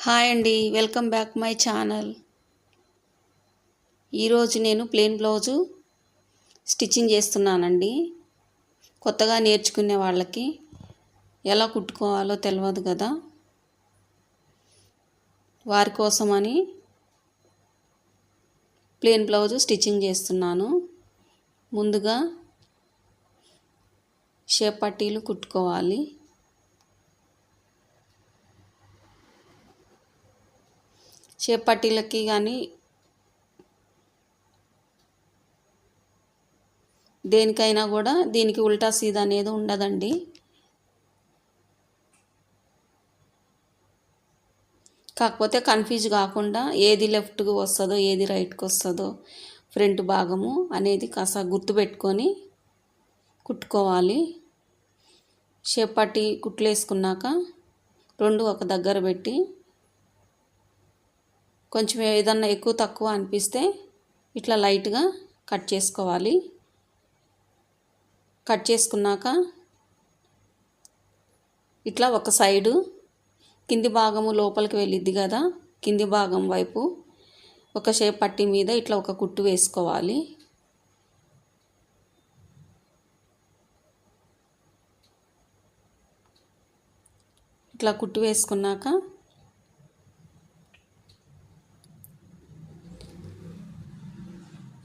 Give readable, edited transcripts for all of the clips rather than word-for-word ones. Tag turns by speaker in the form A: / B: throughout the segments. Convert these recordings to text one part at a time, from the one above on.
A: Hi అండి, welcome back my channel. ఈరోజు నేను ప్లెయిన్ బ్లౌజు స్టిచ్చింగ్ చేస్తున్నానండి. కొత్తగా నేర్చుకునే వాళ్ళకి ఎలా కుట్టుకోవాలో తెలియదు కదా, వారి కోసమని ప్లెయిన్ బ్లౌజు స్టిచ్చింగ్ చేస్తున్నాను. ముందుగా షేప్ పట్టీలు కుట్టుకోవాలి. షేప్ పట్టీలకి కానీ దేనికైనా కూడా దీనికి ఉల్టా సీదా అనేది ఉండదండి. కాకపోతే కన్ఫ్యూజ్ కాకుండా ఏది లెఫ్ట్కి వస్తుందో ఏది రైట్కి వస్తుందో ఫ్రంట్ భాగము అనేది కాస్త గుర్తుపెట్టుకొని కుట్టుకోవాలి. షేప్ పట్టీ కుట్లు వేసుకున్నాక రెండు ఒక దగ్గర పెట్టి కొంచెం ఏదన్నా ఎక్కువ తక్కువ అనిపిస్తే ఇట్లా లైట్గా కట్ చేసుకోవాలి. కట్ చేసుకున్నాక ఇట్లా ఒక సైడు కింది భాగము లోపలికి వెళ్ళిద్ది కదా, కింది భాగం వైపు ఒక షేప్ పట్టీ మీద ఇట్లా ఒక కుట్టు వేసుకోవాలి. ఇట్లా కుట్టు వేసుకున్నాక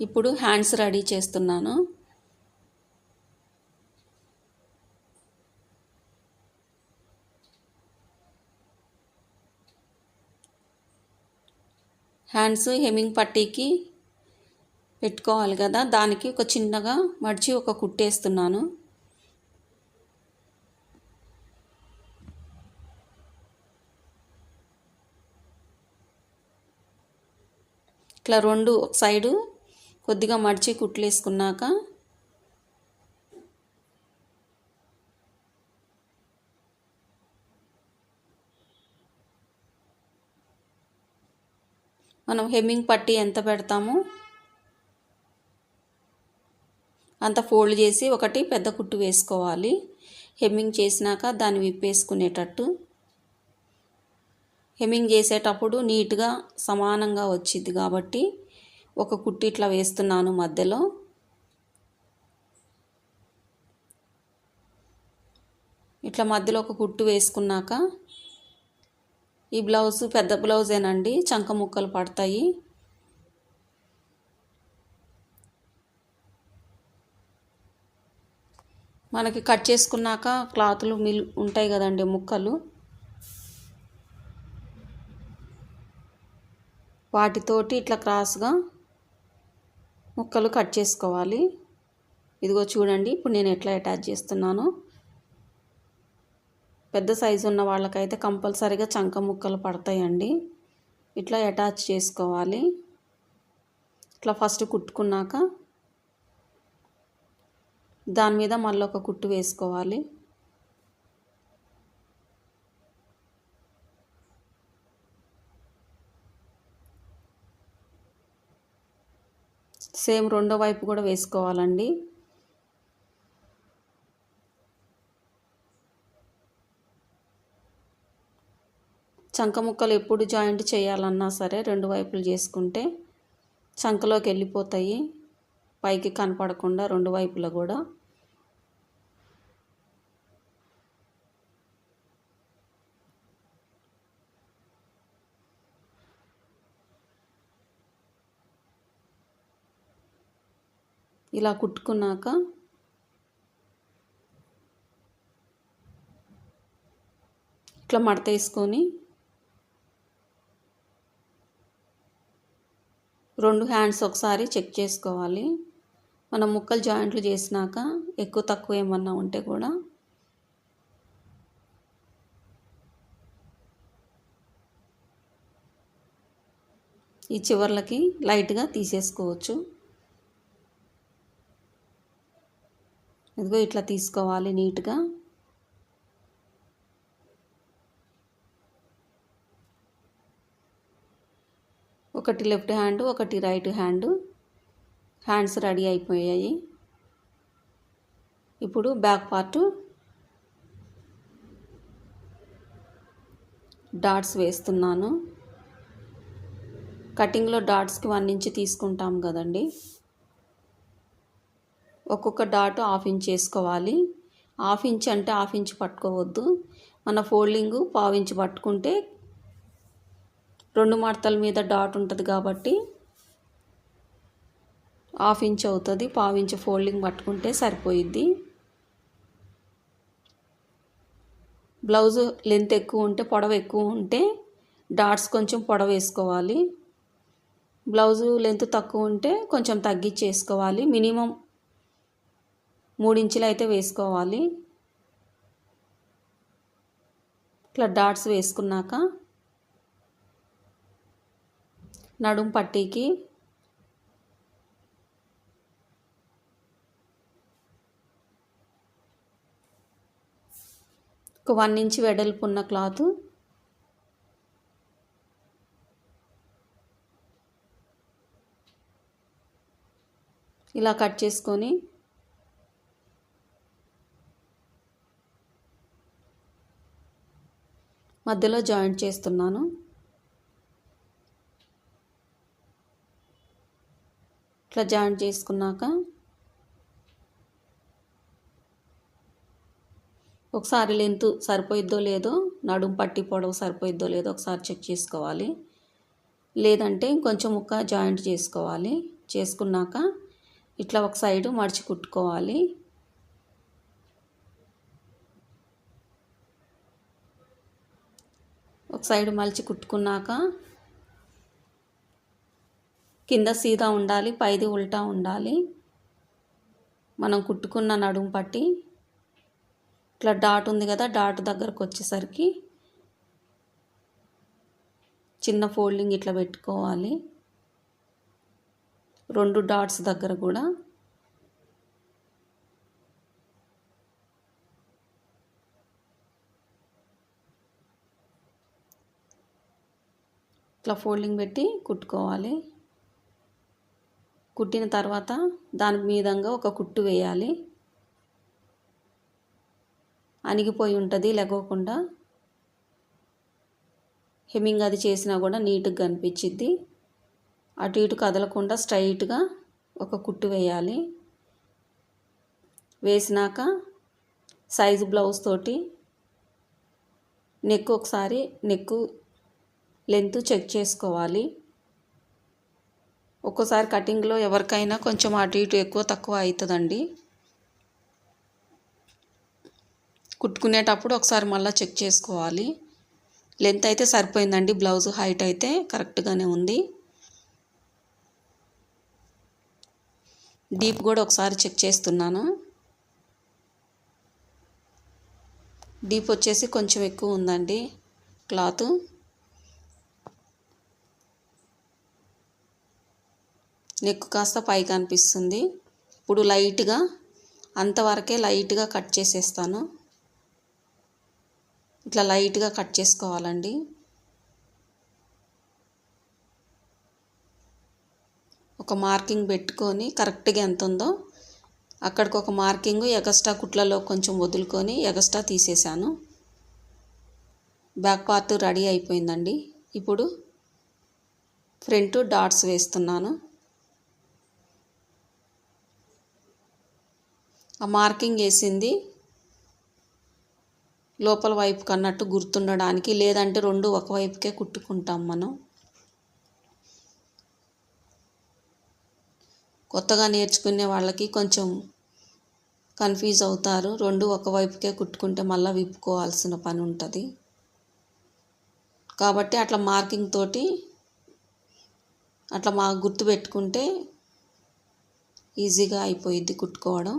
A: ఇప్పుడు హ్యాండ్స్ రెడీ చేస్తున్నాను. హ్యాండ్స్ హెమ్మింగ్ పట్టీకి పెట్టుకోవాలి కదా, దానికి ఒక చిన్నగా మడిచి ఒక కుట్టేస్తున్నాను. ఇట్లా రెండు ఒక సైడు కొద్దిగా మడిచి కుట్లేసుకున్నాక మనం హెమ్మింగ్ పట్టీ ఎంత పెడతామో అంత ఫోల్డ్ చేసి ఒకటి పెద్ద కుట్టు వేసుకోవాలి. హెమ్మింగ్ చేసినాక దాన్ని విప్పేసుకునేటట్టు. హెమ్మింగ్ చేసేటప్పుడు నీట్గా సమానంగా వచ్చింది కాబట్టి ఒక కుట్టు ఇట్లా వేస్తున్నాను మధ్యలో. ఇట్లా మధ్యలో ఒక కుట్టు వేసుకున్నాక ఈ బ్లౌజు పెద్ద బ్లౌజేనండి, చంక ముక్కలు పడతాయి. మనకి కట్ చేసుకున్నాక క్లాతులు ఉంటాయి కదండి, ముక్కలు, వాటితోటి ఇట్లా క్రాస్గా ముక్కలు కట్ చేసుకోవాలి. ఇదిగో చూడండి ఇప్పుడు నేను ఎట్లా అటాచ్ చేస్తున్నాను. పెద్ద సైజు ఉన్న వాళ్ళకైతే కంపల్సరీగా చంక ముక్కలు పడతాయండి. ఇట్లా అటాచ్ చేసుకోవాలి. ఇట్లా ఫస్ట్ కుట్టుకున్నాక దాని మీద మళ్ళీ ఒక కుట్టు వేసుకోవాలి. సేమ్ రెండో వైపు కూడా వేసుకోవాలండి. చంక ముక్కలు ఎప్పుడు జాయింట్ చేయాలన్నా సరే రెండు వైపులు చేసుకుంటే చంకలోకి వెళ్ళిపోతాయి, పైకి కనపడకుండా రెండు వైపులా కూడా. ఇలా కుట్టుకున్నాక ఇట్లా మడత వేసుకొని రెండు హ్యాండ్స్ ఒకసారి చెక్ చేసుకోవాలి. మనం ముక్కలు జాయింట్లు చేసినాక ఎక్కువ తక్కువ ఏమన్నా ఉంటే కూడా ఈ చివర్లకి లైట్గా తీసేసుకోవచ్చు. ఇదిగో ఇట్లా తీసుకోవాలి నీట్గా. ఒకటి లెఫ్ట్ హ్యాండ్ ఒకటి రైట్ హ్యాండ్స్ రెడీ అయిపోయాయి. ఇప్పుడు బ్యాక్ పార్ట్ డాట్స్ వేస్తున్నాను. కటింగ్లో డాట్స్కి 1 ఇంచ్ తీసుకుంటాం కదండి. ఒక్కొక్క డాట్ 1/2 ఇంచ్ వేసుకోవాలి. 1/2 ఇంచ్ అంటే 1/2 ఇంచ్ పట్టుకోవద్దు. మన ఫోల్డింగు 1/4 ఇంచ్ పట్టుకుంటే 2 మడతల మీద డాట్ ఉంటుంది కాబట్టి 1/2 ఇంచ్ అవుతుంది. 1/4 ఇంచ్ ఫోల్డింగ్ పట్టుకుంటే సరిపోయిద్ది. బ్లౌజు లెంత్ ఎక్కువ ఉంటే, పొడవు ఎక్కువ ఉంటే డాట్స్ కొంచెం పొడవు వేసుకోవాలి. బ్లౌజు లెంత్ తక్కువ ఉంటే కొంచెం తగ్గించి వేసుకోవాలి. మినిమం 3 ఇంచులు అయితే వేసుకోవాలి. ఇట్లా డాట్స్ వేసుకున్నాక నడుం పట్టీకి ఒక 1 ఇంచ్ వెడల్పు ఉన్న క్లాత్ ఇలా కట్ చేసుకొని మధ్యలో జాయింట్ చేస్తున్నాను. ఇట్లా జాయింట్ చేసుకున్నాక ఒకసారి లెంత్ సరిపోయిద్దో లేదో, నడుం పట్టి పొడవు సరిపోయిద్దో లేదో ఒకసారి చెక్ చేసుకోవాలి. లేదంటే ఇంకొంచెం ముక్క జాయింట్ చేసుకోవాలి. చేసుకున్నాక ఇట్లా ఒక సైడు మడిచి కుట్టుకోవాలి. ఒక సైడు మలిచి కుట్టుకున్నాక కింద సీదా ఉండాలి, పైది ఉల్టా ఉండాలి. మనం కుట్టుకున్న నడుం పట్టి ఇట్లా డాట్ ఉంది కదా, డాట్ దగ్గరకు వచ్చేసరికి చిన్న ఫోల్డింగ్ ఇట్లా పెట్టుకోవాలి. 2 డాట్స్ దగ్గర కూడా ఇట్లా ఫోల్డింగ్ పెట్టి కుట్టుకోవాలి. కుట్టిన తర్వాత దాని మీదంగా ఒక కుట్టు వేయాలి. అణిగిపోయి ఉంటుంది లెగవకుండా. హెమ్మింగ్ అది చేసినా కూడా నీట్గా కనిపించిద్ది. అటు ఇటు కదలకుండా స్ట్రైట్గా ఒక కుట్టు వేయాలి. వేసినాక సైజు బ్లౌజ్ తోటి ఒకసారి నెక్ లెంత్ చెక్ చేసుకోవాలి. ఒక్కోసారి కటింగ్లో ఎవరికైనా కొంచెం అటు ఇటు ఎక్కువ తక్కువ అవుతుందండి. కుట్టుకునేటప్పుడు ఒకసారి మళ్ళీ చెక్ చేసుకోవాలి. లెంత్ అయితే సరిపోయిందండి. బ్లౌజ్ హైట్ అయితే కరెక్ట్గానే ఉంది. డీప్ కూడా ఒకసారి చెక్ చేస్తున్నాను. డీప్ వచ్చేసి కొంచెం ఎక్కువ ఉందండి క్లాత్. నెక్ కాస్త పైకి అనిపిస్తుంది. ఇప్పుడు లైట్గా అంతవరకే లైట్గా కట్ చేసేస్తాను. ఇట్లా లైట్గా కట్ చేసుకోవాలండి. ఒక మార్కింగ్ పెట్టుకొని కరెక్ట్గా ఎంత ఉందో అక్కడికి ఒక మార్కింగ్ ఎగస్ట్రా కుట్లలో కొంచెం వదులుకొని ఎగస్ట్రా తీసేసాను. బ్యాక్ పార్ట్ రెడీ అయిపోయిందండి. ఇప్పుడు ఫ్రంట్ డాట్స్ వేస్తున్నాను. ఆ మార్కింగ్ వేసింది లోపల వైపు కన్నట్టు గుర్తుండడానికి, లేదంటే 2 ఒకవైపుకే కుట్టుకుంటాం మనం. కొత్తగా నేర్చుకునే వాళ్ళకి కొంచెం కన్ఫ్యూజ్ అవుతారు. 2 ఒకవైపుకే కుట్టుకుంటే మళ్ళీ విప్పుకోవాల్సిన పని ఉంటుంది. కాబట్టి అట్లా మార్కింగ్ తోటి అట్లా గుర్తు పెట్టుకుంటే ఈజీగా అయిపోయిద్ది కుట్టుకోవడం.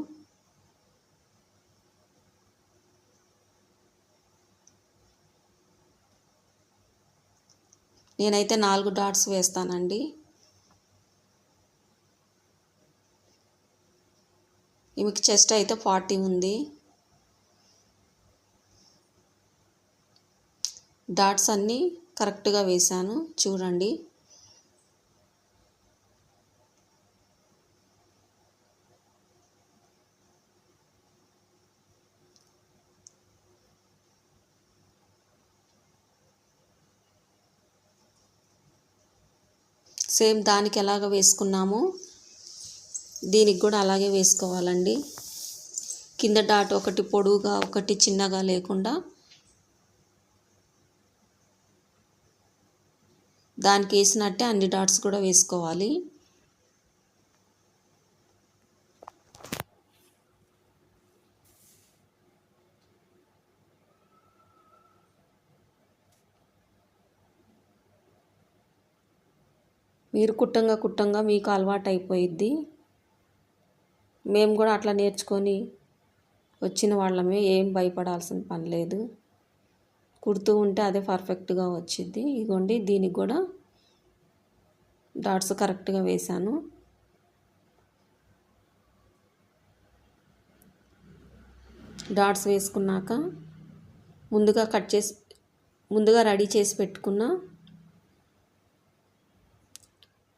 A: నేనైతే 4 డాట్స్ వేస్తానండి. ఈమెకి చెస్ట్ అయితే 40 ఉంది. డాట్స్ అన్నీ కరెక్ట్గా వేశాను చూడండి. సేమ్ దానికి ఎలాగ వేసుకున్నామో దీనికి కూడా అలాగే వేసుకోవాలండి. కింద డాట్ ఒకటి పొడువుగా ఒకటి చిన్నగా లేకుండా దానికి వేసినట్టే అన్ని డాట్స్ కూడా వేసుకోవాలి. మీరు కుట్టంగా మీకు అలవాటు అయిపోయిద్ది. మేము కూడా అట్లా నేర్చుకొని వచ్చిన వాళ్ళమే, ఏం భయపడాల్సిన పని లేదు. కుడుతూ ఉంటే అదే పర్ఫెక్ట్గా వచ్చింది. ఇదిగోండి దీనికి కూడా డాట్స్ కరెక్ట్గా వేశాను. డాట్స్ వేసుకున్నాక ముందుగా రెడీ చేసి పెట్టుకున్న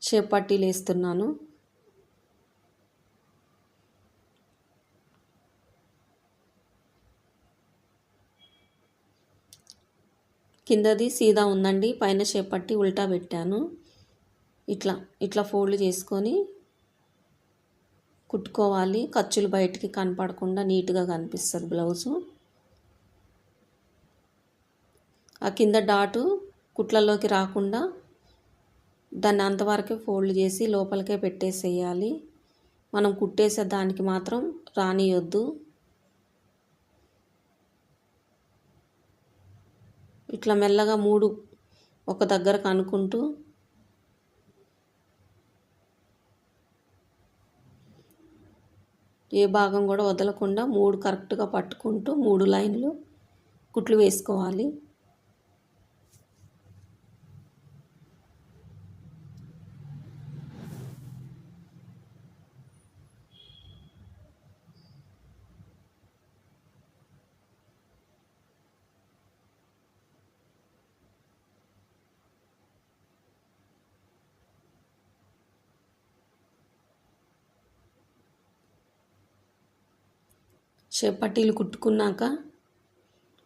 A: షేప్ పట్టీలు వేస్తున్నాను. కిందది సీదా ఉందండి, పైన షేప్ పట్టి ఉల్టా పెట్టాను. ఇట్లా ఫోల్డ్ చేసుకొని కుట్టుకోవాలి. ఖర్చులు బయటికి కనపడకుండా నీట్గా కనిపిస్తుంది బ్లౌజు. ఆ కింద డాటు కుట్లలోకి రాకుండా దాన్ని అంతవరకే ఫోల్డ్ చేసి లోపలికే పెట్టేసేయాలి. మనం కుట్టేసే దానికి మాత్రం రానియొద్దు. ఇట్లా మెల్లగా 3 ఒక దగ్గరకు అనుకుంటూ ఏ భాగం కూడా వదలకుండా 3 కరెక్ట్గా పట్టుకుంటూ 3 లైన్లు కుట్లు వేసుకోవాలి. షేప్ పట్టీలు కుట్టుకున్నాక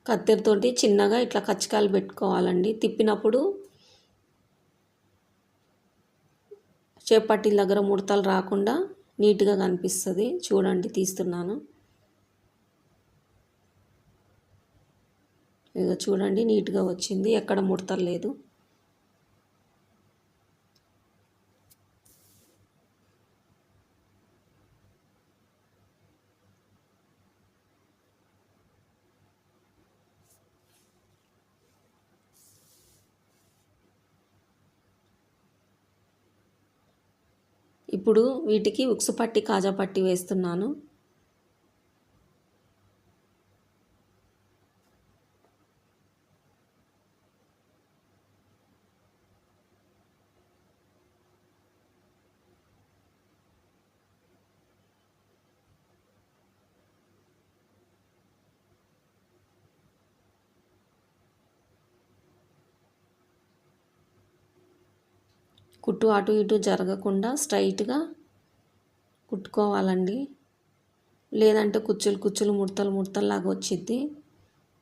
A: కత్తెరతోటి చిన్నగా ఇట్లా కచ్చకాలు పెట్టుకోవాలండి. తిప్పినప్పుడు షేప్ పట్టీల దగ్గర ముడతలు రాకుండా నీట్గా కనిపిస్తుంది. చూడండి తీస్తున్నాను. ఇక చూడండి నీట్గా వచ్చింది, ఎక్కడ ముడతలు లేదు. ఇప్పుడు వీటికి ఉక్సు పట్టి కాజా పట్టి వేస్తున్నాను. కుట్టు అటు ఇటు జరగకుండా స్ట్రైట్గా కుట్టుకోవాలండి. లేదంటే కుచ్చులు ముడతల్లాగా వచ్చిద్ది.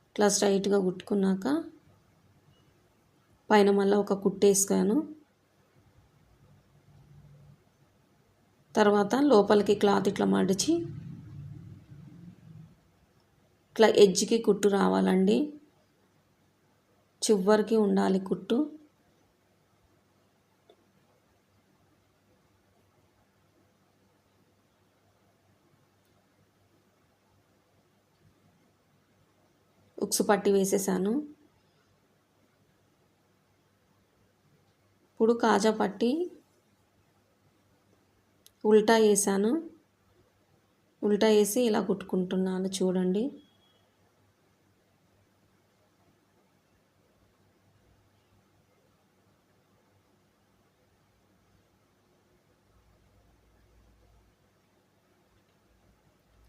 A: ఇట్లా స్ట్రైట్గా కుట్టుకున్నాక పైన మళ్ళీ ఒక కుట్టు వేసాను. తర్వాత లోపలికి క్లాత్ ఇట్లా మడిచి ఇట్లా ఎడ్జ్కి కుట్టు రావాలండి. చివరికి ఉండాలి కుట్టు. ఉక్సు పట్టి వేసేసాను. ఇప్పుడు కాజా పట్టి ఉల్టా వేసాను. ఉల్టా వేసి ఇలా కుట్టుకుంటున్నాను చూడండి.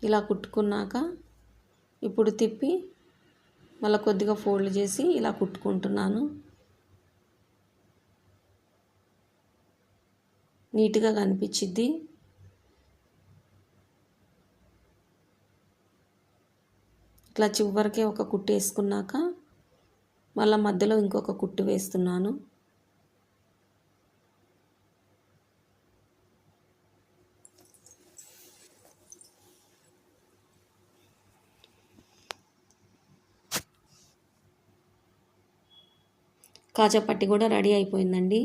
A: ఇలా కుట్టుకున్నాక ఇప్పుడు తిప్పి మళ్ళీ కొద్దిగా ఫోల్డ్ చేసి ఇలా కుట్టుకుంటున్నాను. నీట్గా కనిపించిద్ది. ఇట్లా చివరికే ఒక కుట్టు వేసుకున్నాక మళ్ళీ మధ్యలో ఇంకొక కుట్టు వేస్తున్నాను. కాజా పట్టి కూడా రెడీ అయిపోయిందండి.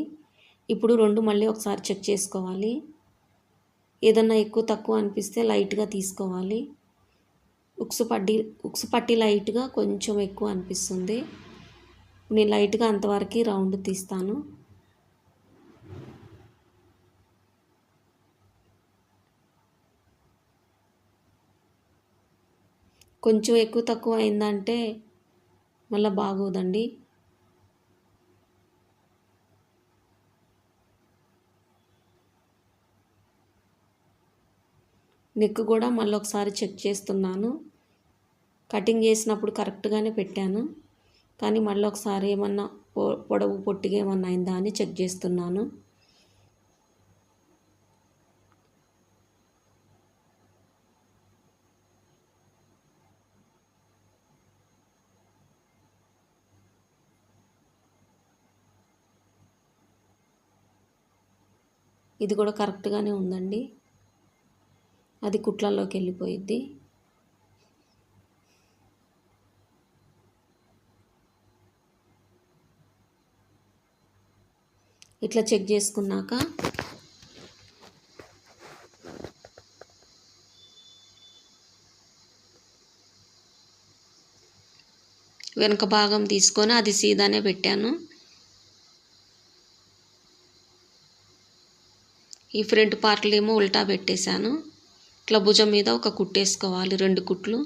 A: ఇప్పుడు రెండు మళ్ళీ ఒకసారి చెక్ చేసుకోవాలి. ఏదన్నా ఎక్కువ తక్కువ అనిపిస్తే లైట్గా తీసుకోవాలి. ఉక్సు పట్టి లైట్గా కొంచెం ఎక్కువ అనిపిస్తుంది. నేను లైట్గా అంతవరకు రౌండ్ తీస్తాను. కొంచెం ఎక్కువ తక్కువ అయిందంటే మళ్ళీ బాగోదండి. నెక్ కూడా మళ్ళీ ఒకసారి చెక్ చేస్తున్నాను. కటింగ్ చేసినప్పుడు కరెక్ట్గానే పెట్టాను, కానీ మళ్ళీ ఒకసారి ఏమన్నా పొడవు పొట్టిగా ఏమన్నా అయిందా అని చెక్ చేస్తున్నాను. ఇది కూడా కరెక్ట్గానే ఉందండి. అది కుట్లలోకి వెళ్ళిపోయిద్ది. ఇట్లా చెక్ చేసుకున్నాక వెనక భాగం తీసుకొని అది సీదానే పెట్టాను. ఈ ఫ్రంట్ పార్ట్లు ఏమో ఉల్టా పెట్టేశాను. ఇట్లా భుజం మీద ఒక కుట్టేసుకోవాలి, 2 కుట్లు.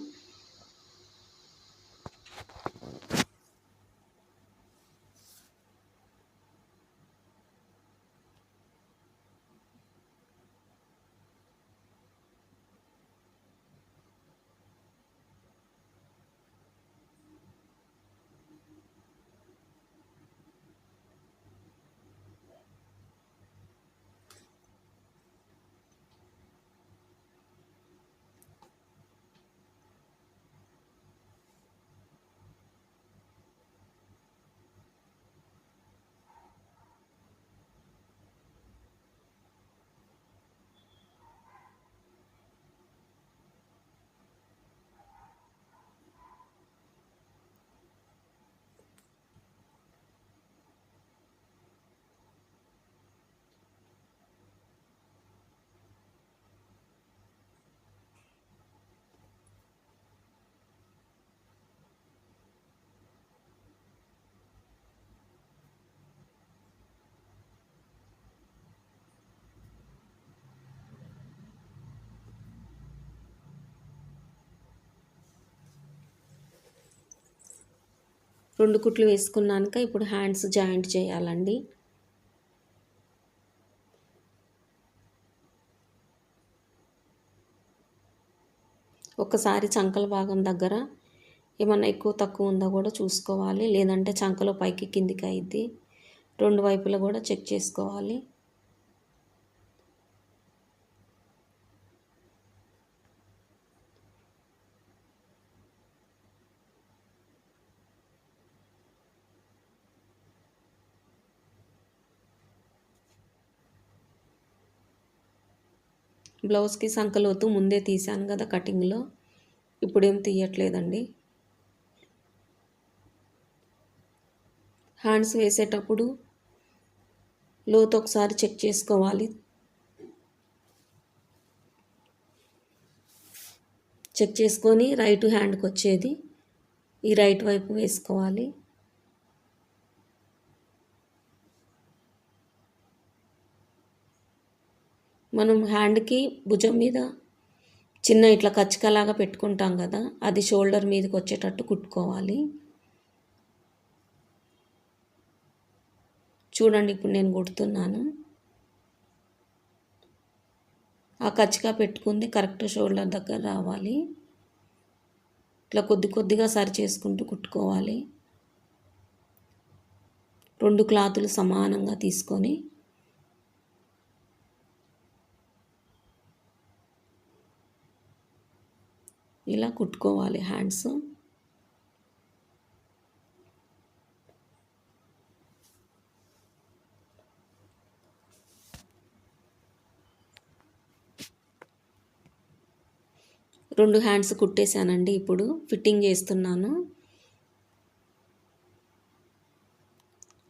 A: రెండు కుట్లు వేసుకున్నాక ఇప్పుడు హ్యాండ్స్ జాయింట్ చేయాలండి. ఒకసారి చంకల భాగం దగ్గర ఏమన్నా ఎక్కువ తక్కువ ఉందో కూడా చూసుకోవాలి, లేదంటే చంకలో పైకి కిందికి అయ్యిద్ది. రెండు వైపులా కూడా చెక్ చేసుకోవాలి. బ్లౌజ్కి సంకలోతు ముందే తీసాను కదా కటింగ్లో, ఇప్పుడేం తీయట్లేదండి. హ్యాండ్స్ వేసేటప్పుడు లోతు ఒకసారి చెక్ చేసుకోవాలి. చెక్ చేసుకొని రైట్ హ్యాండ్కి వచ్చేది ఈ రైట్ వైపు వేసుకోవాలి. మనం హ్యాండ్కి భుజం మీద చిన్న ఇట్లా కచ్చికలాగా పెట్టుకుంటాం కదా, అది షోల్డర్ మీదకి వచ్చేటట్టు కుట్టుకోవాలి. చూడండి ఇప్పుడు నేను కుడుతున్నాను. ఆ కచ్చిగా పెట్టుకుంది కరెక్ట్ షోల్డర్ దగ్గర రావాలి. ఇట్లా కొద్ది కొద్దిగా సరి చేసుకుంటూ కుట్టుకోవాలి. 2 క్లాతులు సమానంగా తీసుకొని ఇలా కుట్టుకోవాలి హ్యాండ్స్. రెండు హ్యాండ్స్ కుట్టేశానండి. ఇప్పుడు ఫిట్టింగ్ చేస్తున్నాను.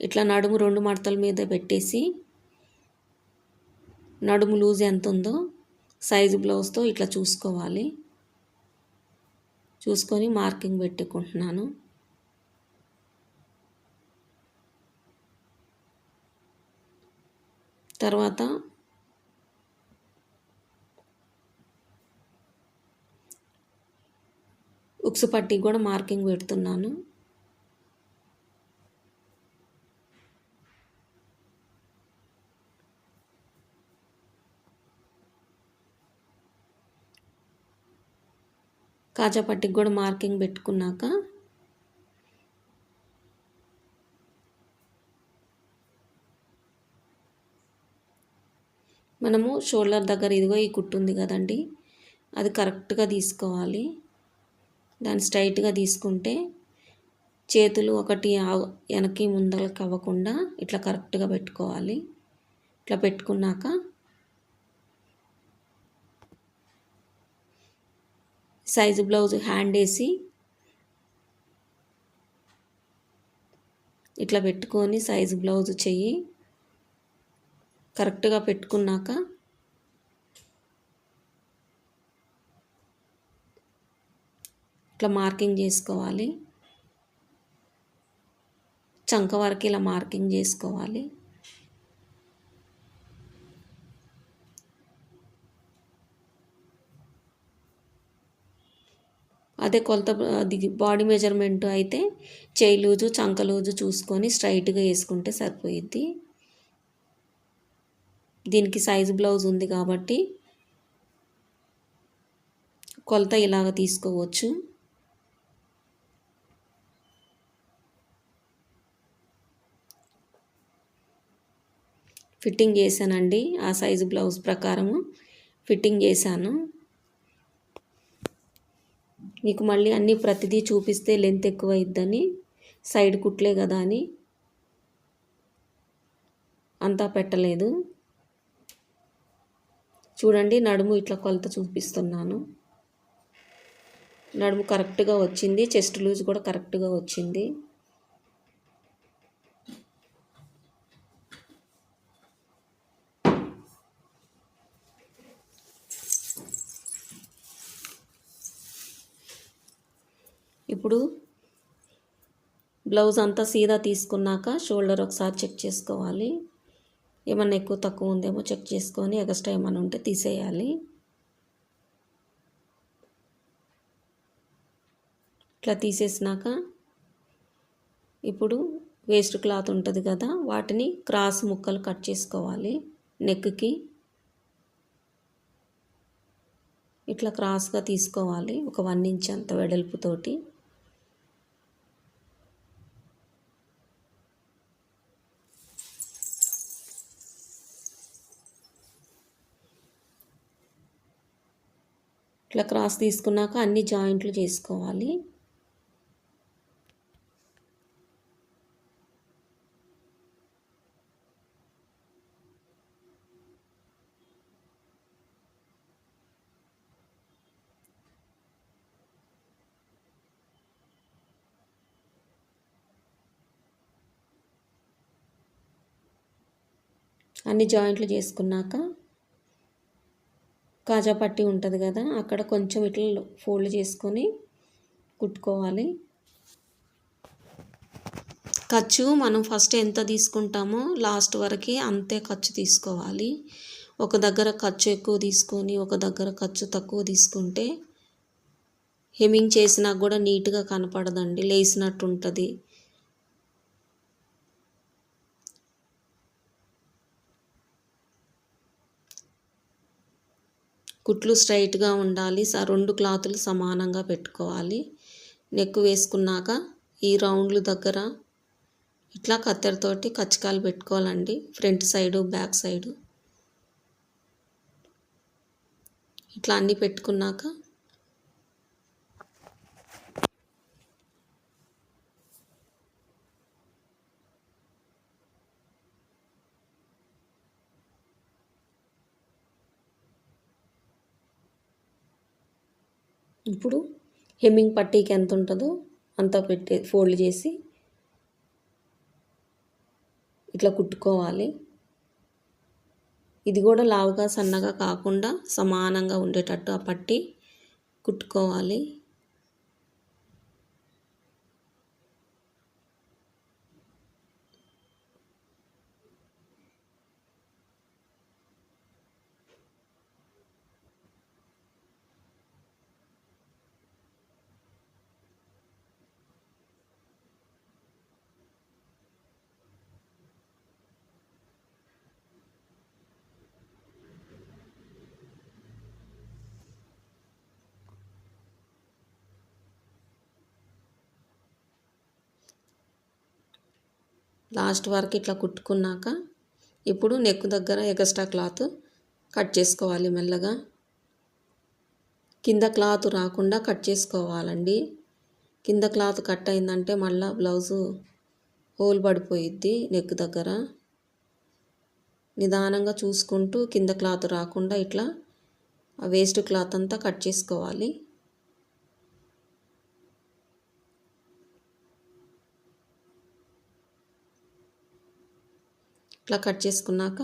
A: ఇట్లా నడుము 2 మడతల మీద పెట్టేసి నడుము లూజ్ ఎంత ఉందో సైజు బ్లౌజ్తో ఇట్లా చూసుకోవాలి. చూసుకొని మార్కింగ్ పెట్టుకుంటున్నాను. తర్వాత ఉక్సు పట్టీ కూడా మార్కింగ్ పెడుతున్నాను. కాజా పట్టీకి కూడా మార్కింగ్ పెట్టుకున్నాక మనము షోల్డర్ దగ్గర ఇదిగో ఈ కుట్టు ఉంది కదండి, అది కరెక్ట్గా తీసుకోవాలి. దాన్ని స్ట్రైట్గా తీసుకుంటే చేతులు ఒకటి వెనక్కి ముందలకి అవ్వకుండా ఇట్లా కరెక్ట్గా పెట్టుకోవాలి. ఇట్లా పెట్టుకున్నాక సైజు బ్లౌజ్ హ్యాండ్ వేసి ఇట్లా పెట్టుకొని సైజు బ్లౌజ్ చెయ్యి కరెక్ట్గా పెట్టుకున్నాక ఇట్లా మార్కింగ్ చేసుకోవాలి. చంక వరకు ఇలా మార్కింగ్ చేసుకోవాలి. అదే కొలత బాడీ మెజర్మెంట్ అయితే చేయి లూజు చంక లూజు చూసుకొని స్ట్రైట్గా వేసుకుంటే సరిపోయిద్ది. దీనికి సైజు బ్లౌజ్ ఉంది కాబట్టి కొలత ఇలాగ తీసుకోవచ్చు. ఫిట్టింగ్ చేశానండి, ఆ సైజు బ్లౌజ్ ప్రకారము ఫిట్టింగ్ చేశాను. మీకు మళ్ళీ అన్నీ ప్రతిదీ చూపిస్తే లెంత్ ఎక్కువ అయిద్దని సైడ్ కుట్లే కదా అని అంతా పెట్టలేదు. చూడండి, నడుము ఇట్లా కొలత చూపిస్తున్నాను. నడుము కరెక్ట్గా వచ్చింది, చెస్ట్ లూజ్ కూడా కరెక్ట్గా వచ్చింది. ఇప్పుడు బ్లౌజ్ అంతా సీదా తీసుకున్నాక షోల్డర్ ఒకసారి చెక్ చేసుకోవాలి. ఏమన్నా ఎక్కువ తక్కువ ఉందేమో చెక్ చేసుకొని ఎక్స్ట్రా ఏమైనా ఉంటే తీసేయాలి. ఇట్లా తీసేసినాక ఇప్పుడు వేస్ట్ క్లాత్ ఉంటుంది కదా, వాటిని క్రాస్ ముక్కలు కట్ చేసుకోవాలి. నెక్కి ఇట్లా క్రాస్గా తీసుకోవాలి, ఒక 1 ఇంచ్ అంత వెడల్పుతోటి. ఇట్లా క్రాస్ తీసుకున్నాక అన్ని జాయింట్లు చేసుకోవాలి. అన్ని జాయింట్లు చేసుకున్నాక కాజా పట్టీ ఉంటుంది కదా, అక్కడ కొంచెం ఇట్లా ఫోల్డ్ చేసుకొని కుట్టుకోవాలి. ఖర్చు మనం ఫస్ట్ ఎంత తీసుకుంటామో లాస్ట్ వరకు అంతే ఖర్చు తీసుకోవాలి. ఒక దగ్గర ఖర్చు ఎక్కువ తీసుకొని ఒక దగ్గర ఖర్చు తక్కువ తీసుకుంటే హెమ్మింగ్ చేసినా కూడా నీట్గా కనపడదండి, లేసినట్టు ఉంటుంది. కుట్లు స్ట్రైట్గా ఉండాలి. 2 క్లాతులు సమానంగా పెట్టుకోవాలి. నెక్ వేసుకున్నాక ఈ రౌండ్లు దగ్గర ఇట్లా కత్తెరతోటి కచ్చకాలు పెట్టుకోవాలండి, ఫ్రంట్ సైడు బ్యాక్ సైడు. ఇట్లా అన్నీ పెట్టుకున్నాక ఇప్పుడు హెమ్మింగ్ పట్టీకి ఎంత ఉంటుందో అంతా ఫోల్డ్ చేసి ఇట్లా కుట్టుకోవాలి. ఇది కూడా లావుగా సన్నగా కాకుండా సమానంగా ఉండేటట్టు ఆ పట్టి కుట్టుకోవాలి. లాస్ట్ వరకు ఇట్లా కుట్టుకున్నాక ఇప్పుడు నెక్ దగ్గర ఎక్స్ట్రా క్లాత్ కట్ చేసుకోవాలి మెల్లగా. కింద క్లాత్ రాకుండా కట్ చేసుకోవాలండి. కింద క్లాత్ కట్ అయిందంటే మళ్ళీ బ్లౌజు హోల్ పడిపోయిద్ది నెక్ దగ్గర. నిదానంగా చూసుకుంటూ కింద క్లాత్ రాకుండా ఇట్లా ఆ వేస్ట్ క్లాత్ అంతా కట్ చేసుకోవాలి. ఇట్లా కట్ చేసుకున్నాక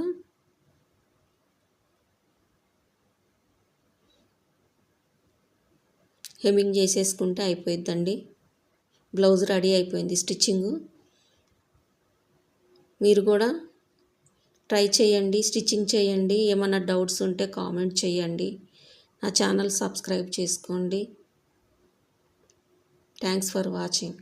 A: హెమ్మింగ్ చేసేసుకుంటే అయిపోయిద్దండి. బ్లౌజ్ రెడీ అయిపోయింది స్టిచ్చింగు. మీరు కూడా ట్రై చేయండి, స్టిచ్చింగ్ చేయండి. ఏమైనా డౌట్స్ ఉంటే కామెంట్ చేయండి. నా ఛానల్ సబ్స్క్రైబ్ చేసుకోండి. Thanks for watching.